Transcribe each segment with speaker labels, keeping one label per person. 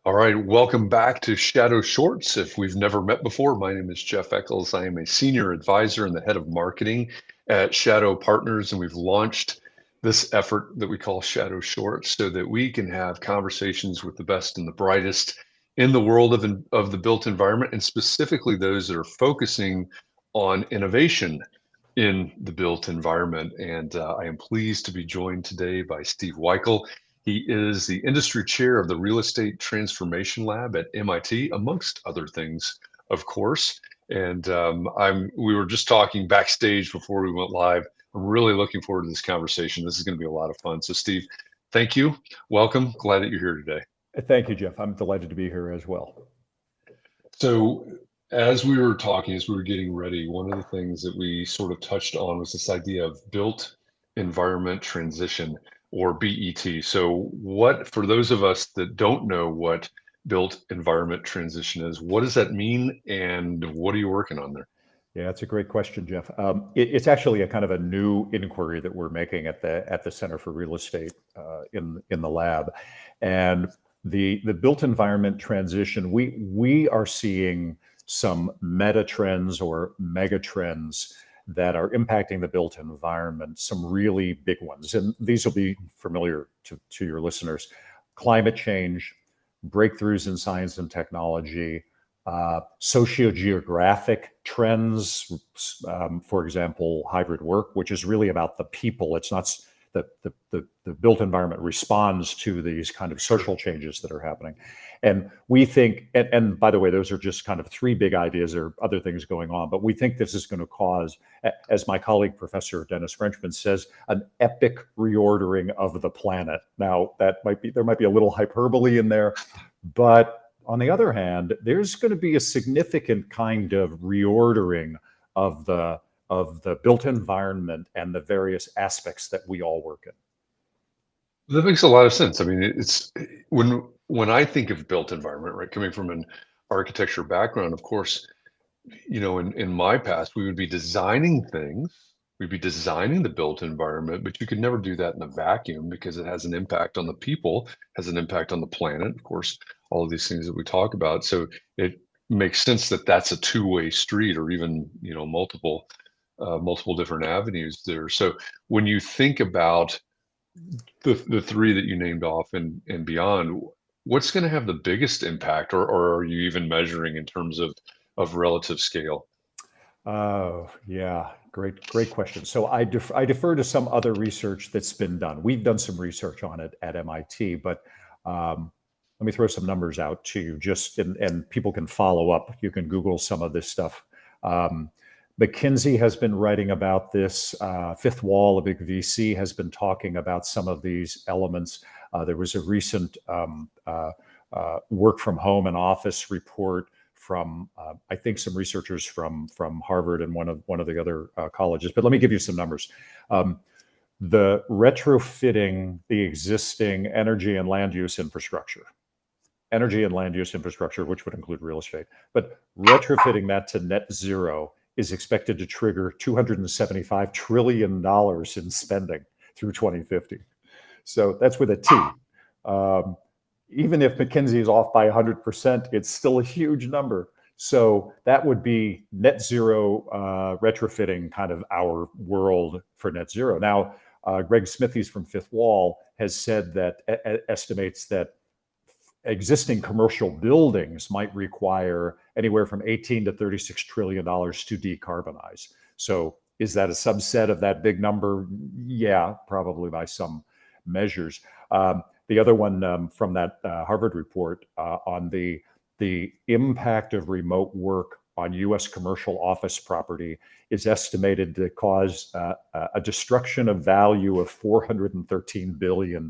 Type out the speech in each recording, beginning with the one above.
Speaker 1: All right, welcome back to Shadow Shorts. If we've never met before, my name is Jeff Echols. I am a senior advisor and the head of marketing at Shadow Partners, and we've launched this effort that we call Shadow Shorts so that we can have conversations with the best and the brightest in the world of the built environment, and specifically those that are focusing on innovation in the built environment. And I am pleased to be joined today by Steve Weikal. He is the industry chair of the Real Estate Transformation Lab at MIT, amongst other things, of course. And we were just talking backstage before we went live. I'm really looking forward to this conversation. This is going to be a lot of fun. So, Steve, thank you. Welcome. Glad that you're here today.
Speaker 2: Thank you, Jeff. I'm delighted to be here as well.
Speaker 1: So, as we were talking, as we were getting ready, one of the things that we sort of touched on was this idea of built environment transition, or BET. So, for those of us that don't know what built environment transition is, what does that mean, and what are you working on there?
Speaker 2: Yeah, that's a great question, Jeff. It's actually a kind of a new inquiry that we're making at the Center for Real Estate in the lab, and the built environment transition. We are seeing some meta trends or mega trends that are impacting the built environment, some really big ones. And these will be familiar to your listeners. Climate change, breakthroughs in science and technology, sociogeographic trends, for example, hybrid work, which is really about the people. It's not the built environment responds to these kind of social changes that are happening. And we think, and by the way, those are just kind of three big ideas. There are other things going on, but we think this is going to cause, as my colleague, Professor Dennis Frenchman says, an epic reordering of the planet. Now, there might be a little hyperbole in there, but on the other hand, there's going to be a significant kind of reordering of the built environment and the various aspects that we all work in.
Speaker 1: That makes a lot of sense. I mean, it's when I think of built environment, right, coming from an architecture background, of course, in my past, we would be designing things, we'd be designing the built environment, but you could never do that in a vacuum because it has an impact on the people, has an impact on the planet, of course, all of these things that we talk about. So it makes sense that that's a two-way street, or even, multiple different avenues there. So when you think about the three that you named off and beyond, what's going to have the biggest impact, or are you even measuring in terms of relative scale?
Speaker 2: Oh, yeah, great question. So I defer to some other research that's been done. We've done some research on it at MIT, but let me throw some numbers out to you, and people can follow up. You can Google some of this stuff. McKinsey has been writing about this. Fifth Wall, a big VC, has been talking about some of these elements. There was a recent work from home and office report from, I think, some researchers from Harvard and one of the other colleges. But let me give you some numbers. The retrofitting the existing energy and land use infrastructure, which would include real estate, but retrofitting that to net zero is expected to trigger $275 trillion in spending through 2050. So that's with a T. Even if McKinsey is off by 100%, it's still a huge number. So that would be net zero retrofitting kind of our world for net zero. Now, Greg Smithies from Fifth Wall has said that estimates that existing commercial buildings might require anywhere from 18 to $36 trillion to decarbonize. So is that a subset of that big number? Yeah, probably by some measures. The other one from that Harvard report on the impact of remote work on U.S. commercial office property is estimated to cause a destruction of value of $413 billion.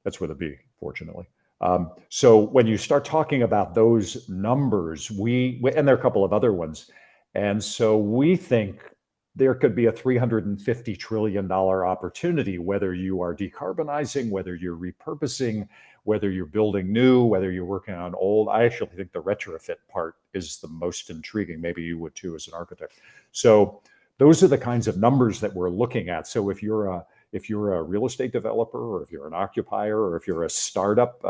Speaker 2: That's with a B, fortunately. So when you start talking about those numbers, and there are a couple of other ones, and so we think there could be a $350 trillion opportunity, whether you are decarbonizing, whether you're repurposing, whether you're building new, whether you're working on old. I actually think the retrofit part is the most intriguing. Maybe you would too as an architect. So those are the kinds of numbers that we're looking at. So if you're if you're a real estate developer, or if you're an occupier, or if you're a startup,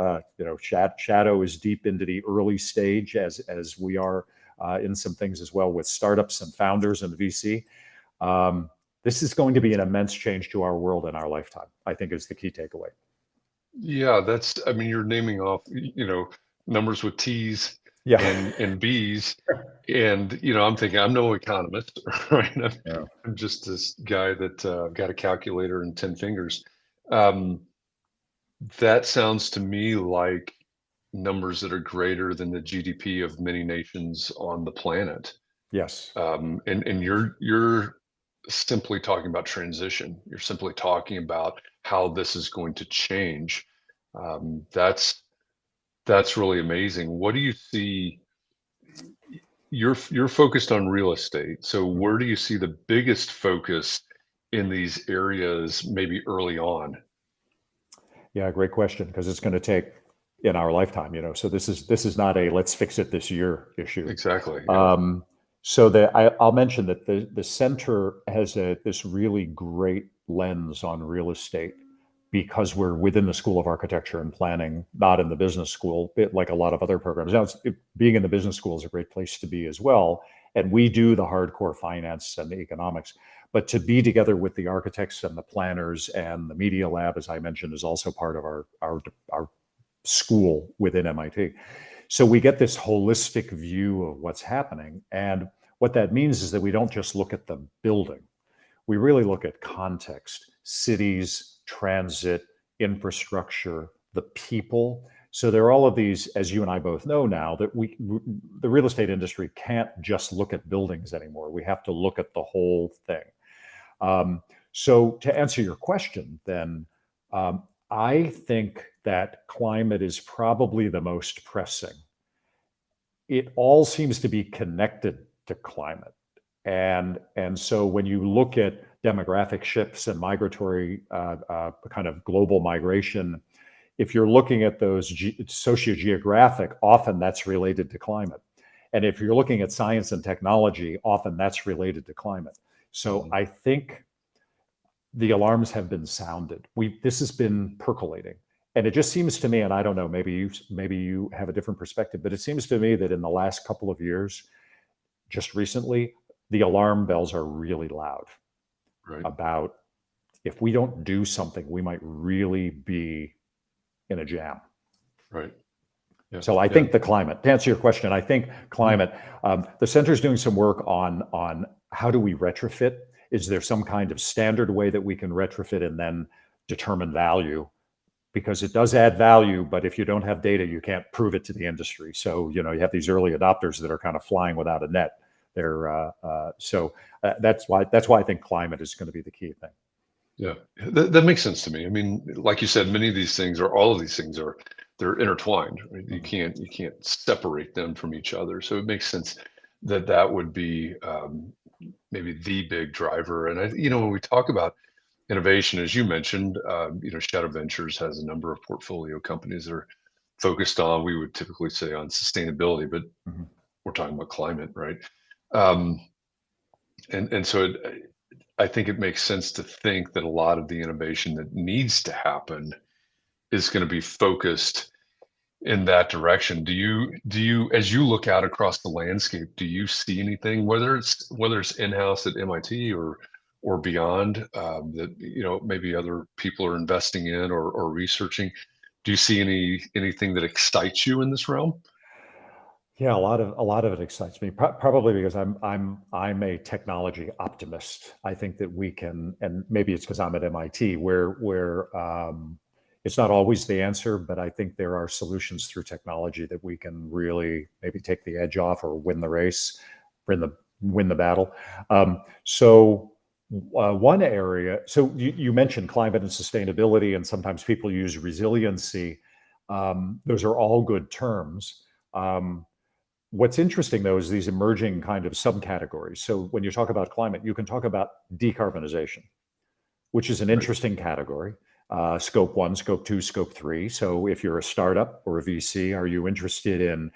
Speaker 2: Shadow is deep into the early stage, as we are in some things as well with startups and founders and VC. This is going to be an immense change to our world in our lifetime, I think, is the key takeaway.
Speaker 1: Yeah, I mean, you're naming off, numbers with T's and B's. And, I'm thinking I'm no economist, right? I'm just this guy that got a calculator and 10 fingers. That sounds to me like numbers that are greater than the GDP of many nations on the planet.
Speaker 2: Yes.
Speaker 1: And you're simply talking about transition. You're simply talking about how this is going to change. That's really amazing. What do you see? You're focused on real estate. So where do you see the biggest focus in these areas, maybe early on?
Speaker 2: Yeah, great question, because it's going to take in our lifetime, So this is not a let's fix it this year issue.
Speaker 1: Exactly. Yeah.
Speaker 2: So I'll mention that the center has this really great lens on real estate, because we're within the School of Architecture and Planning, not in the business school, like a lot of other programs. Now, being in the business school is a great place to be as well. And we do the hardcore finance and the economics. But to be together with the architects and the planners, and the media lab, as I mentioned, is also part of our school within MIT. So we get this holistic view of what's happening. And what that means is that we don't just look at the building. We really look at context, cities, transit, infrastructure, the people. So there are all of these, as you and I both know now, that the real estate industry can't just look at buildings anymore. We have to look at the whole thing. So to answer your question, then, I think that climate is probably the most pressing. It all seems to be connected to climate. And so when you look at demographic shifts and migratory kind of global migration, if you're looking at those sociogeographic, often that's related to climate. And if you're looking at science and technology, often that's related to climate. So I think the alarms have been sounded. This has been percolating. And it just seems to me, and I don't know, maybe you have a different perspective, but it seems to me that in the last couple of years, just recently, the alarm bells are really loud. Right. About if we don't do something, we might really be in a jam.
Speaker 1: Right.
Speaker 2: Yeah. So I think the climate, to answer your question, I think climate, the center's doing some work on how do we retrofit? Is there some kind of standard way that we can retrofit and then determine value? Because it does add value, but if you don't have data, you can't prove it to the industry. So, you have these early adopters that are kind of flying without a net. That's why I think climate is going to be the key thing.
Speaker 1: Yeah, that makes sense to me. I mean, like you said, many of these things, or all of these things, they're intertwined. Right? Mm-hmm. You can't separate them from each other. So it makes sense that would be maybe the big driver. And when we talk about innovation, as you mentioned, Shadow Ventures has a number of portfolio companies that are focused on, we would typically say, on sustainability, but we're talking about climate, right? And so I think it makes sense to think that a lot of the innovation that needs to happen is going to be focused in that direction. Do you, as you look out across the landscape, do you see anything, whether it's in-house at MIT or beyond, that maybe other people are investing in or researching? Do you see anything that excites you in this realm?
Speaker 2: Yeah, a lot of it excites me. Probably because I'm a technology optimist. I think that we can, and maybe it's because I'm at MIT, where it's not always the answer, but I think there are solutions through technology that we can really maybe take the edge off or win the race, win the battle. One area. So you mentioned climate and sustainability, and sometimes people use resiliency. Those are all good terms. What's interesting, though, is these emerging kind of subcategories. So when you talk about climate, you can talk about decarbonization, which is an interesting category. Scope 1, Scope 2, Scope 3. So if you're a startup or a VC, are you interested in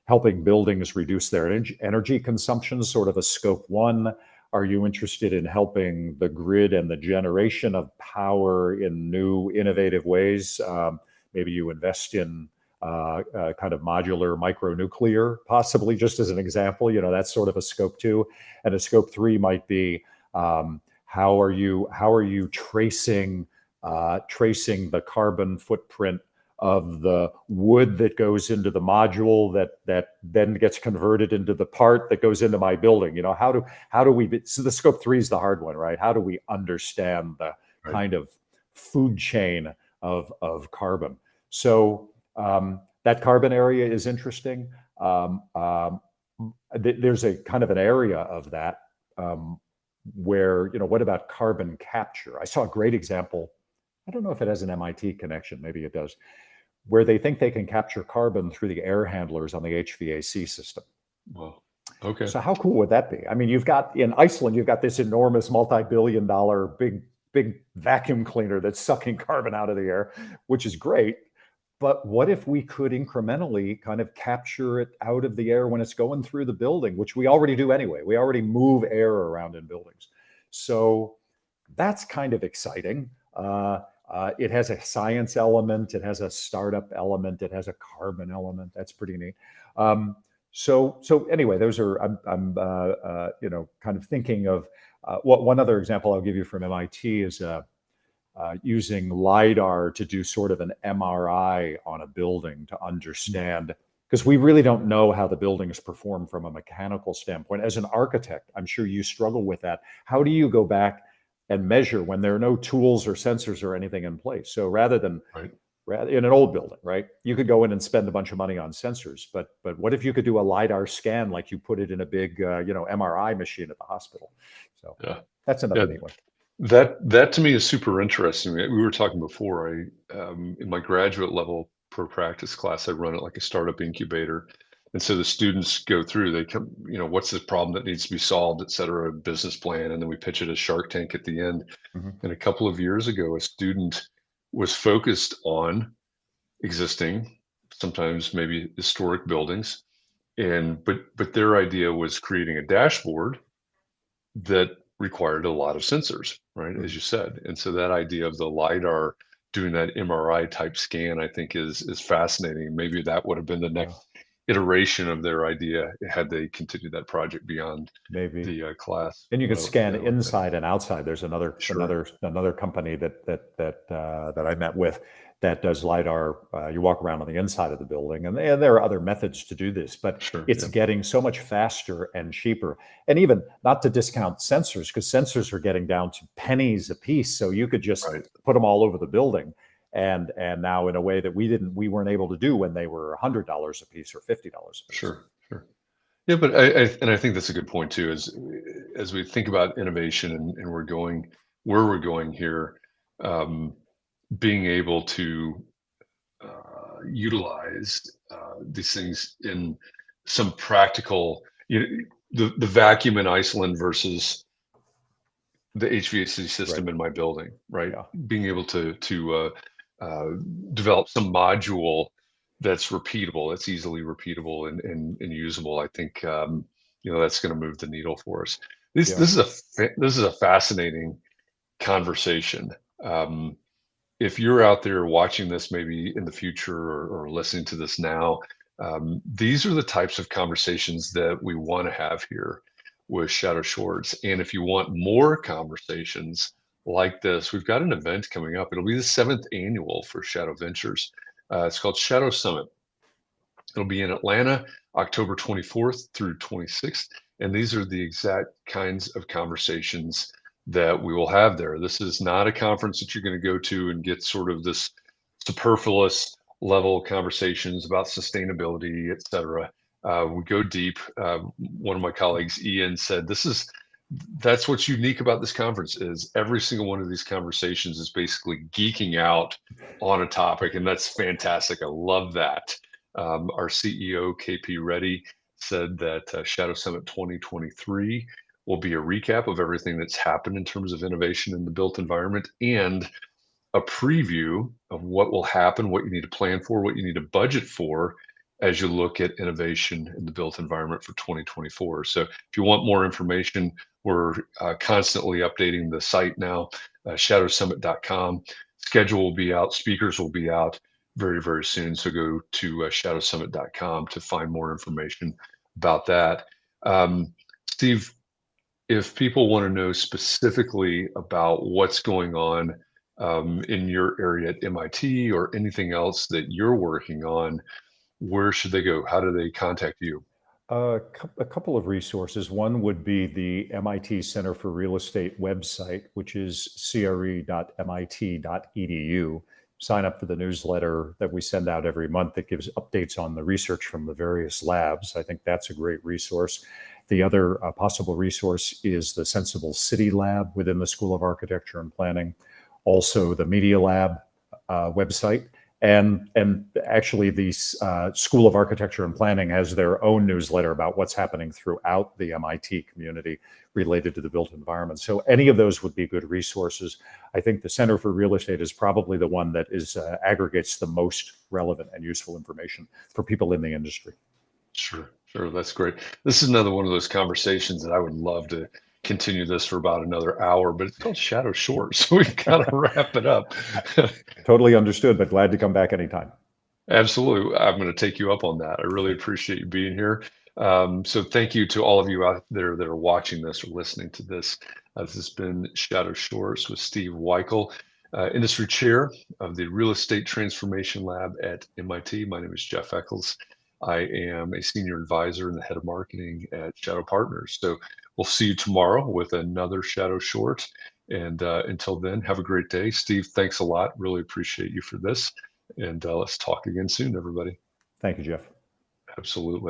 Speaker 2: helping buildings reduce their energy consumption, sort of a Scope 1? Are you interested in helping the grid and the generation of power in new, innovative ways? Maybe you invest in kind of modular micronuclear, possibly, just as an example. That's sort of a scope 2. And a scope 3 might be, how are you tracing the carbon footprint of the wood that goes into the module that then gets converted into the part that goes into my building? How do we, so the scope 3 is the hard one, right? How do we understand the
Speaker 1: Right.
Speaker 2: kind of food chain of carbon? So that carbon area is interesting. There's a kind of an area of that where, what about carbon capture? I saw a great example. I don't know if it has an MIT connection, maybe it does, where they think they can capture carbon through the air handlers on the HVAC system.
Speaker 1: Well, okay.
Speaker 2: So how cool would that be? I mean, in Iceland, you've got this enormous multi-billion-dollar big vacuum cleaner that's sucking carbon out of the air, which is great. But what if we could incrementally kind of capture it out of the air when it's going through the building, which we already do anyway. We already move air around in buildings. So that's kind of exciting. It has a science element. It has a startup element. It has a carbon element. That's pretty neat. So anyway, those are, I'm kind of thinking of one other example I'll give you from MIT is using LiDAR to do sort of an MRI on a building to understand, because we really don't know how the buildings perform from a mechanical standpoint. As an architect, I'm sure you struggle with that. How do you go back and measure when there are no tools or sensors or anything in place? So rather than in an old building, right, you could go in and spend a bunch of money on sensors, but what if you could do a LiDAR scan like you put it in a big MRI machine at the hospital? So that's another neat one.
Speaker 1: That to me is super interesting. We were talking before. In my graduate level pro practice class, I run it like a startup incubator, and so the students go through. They come, what's the problem that needs to be solved, et cetera, business plan, and then we pitch it as Shark Tank at the end. And a couple of years ago, a student was focused on existing, sometimes maybe historic buildings, but their idea was creating a dashboard that required a lot of sensors, right? As you said. And so that idea of the LiDAR doing that MRI type scan, I think is fascinating. Maybe that would have been the next iteration of their idea had they continued that project beyond the class.
Speaker 2: And you can scan inside and outside. There's another company that I met with that does LiDAR. You walk around on the inside of the building, and there are other methods to do this, but it's getting so much faster and cheaper. And even not to discount sensors, because sensors are getting down to pennies a piece. So you could just put them all over the building. And now in a way that we weren't able to do when they were $100 a piece or $50 a piece.
Speaker 1: Sure. Yeah, but I think that's a good point too. As we think about innovation and we're going where we're going here, being able to utilize these things in some practical, the vacuum in Iceland versus the HVAC system in my building, right? Being able to develop some module that's repeatable, that's easily repeatable and usable. I think that's going to move the needle for us. This is a fascinating conversation. If you're out there watching this, maybe in the future or listening to this now, these are the types of conversations that we want to have here with Shadow Shorts. And if you want more conversations like this, we've got an event coming up. It'll be the 7th annual for Shadow Ventures. It's called Shadow Summit. It'll be in Atlanta, October 24th through 26th. And these are the exact kinds of conversations that we will have there. This is not a conference that you're going to go to and get sort of this superfluous level conversations about sustainability, et cetera. We go deep. One of my colleagues, Ian, said that's what's unique about this conference is every single one of these conversations is basically geeking out on a topic, and that's fantastic. I love that. Our CEO, KP Reddy, said that Shadow Summit 2023 will be a recap of everything that's happened in terms of innovation in the built environment and a preview of what will happen, what you need to plan for, what you need to budget for as you look at innovation in the built environment for 2024. So if you want more information, we're constantly updating the site now, shadowsummit.com. Schedule will be out, speakers will be out very, very soon. So go to shadowsummit.com to find more information about that. Steve, if people want to know specifically about what's going on in your area at MIT or anything else that you're working on, where should they go? How do they contact you?
Speaker 2: A couple of resources. One would be the MIT Center for Real Estate website, which is cre.mit.edu. Sign up for the newsletter that we send out every month that gives updates on the research from the various labs. I think that's a great resource. The other possible resource is the Sensible City Lab within the School of Architecture and Planning, also the Media Lab website. And actually, the School of Architecture and Planning has their own newsletter about what's happening throughout the MIT community related to the built environment. So any of those would be good resources. I think the Center for Real Estate is probably the one that is aggregates the most relevant and useful information for people in the industry.
Speaker 1: Sure, that's great. This is another one of those conversations that I would love to continue this for about another hour, but it's called Shadow Short, so we've got to wrap it up.
Speaker 2: Totally understood, but glad to come back anytime.
Speaker 1: Absolutely. I'm going to take you up on that. I really appreciate you being here. So thank you to all of you out there that are watching this or listening to this. This has been Shadow Shorts with Steve Weikal, Industry Chair of the Real Estate Transformation Lab at MIT. My name is Jeff Echols. I am a senior advisor and the head of marketing at Shadow Partners. So we'll see you tomorrow with another Shadow Short. And until then, have a great day. Steve, thanks a lot. Really appreciate you for this. And let's talk again soon, everybody.
Speaker 2: Thank you, Jeff.
Speaker 1: Absolutely.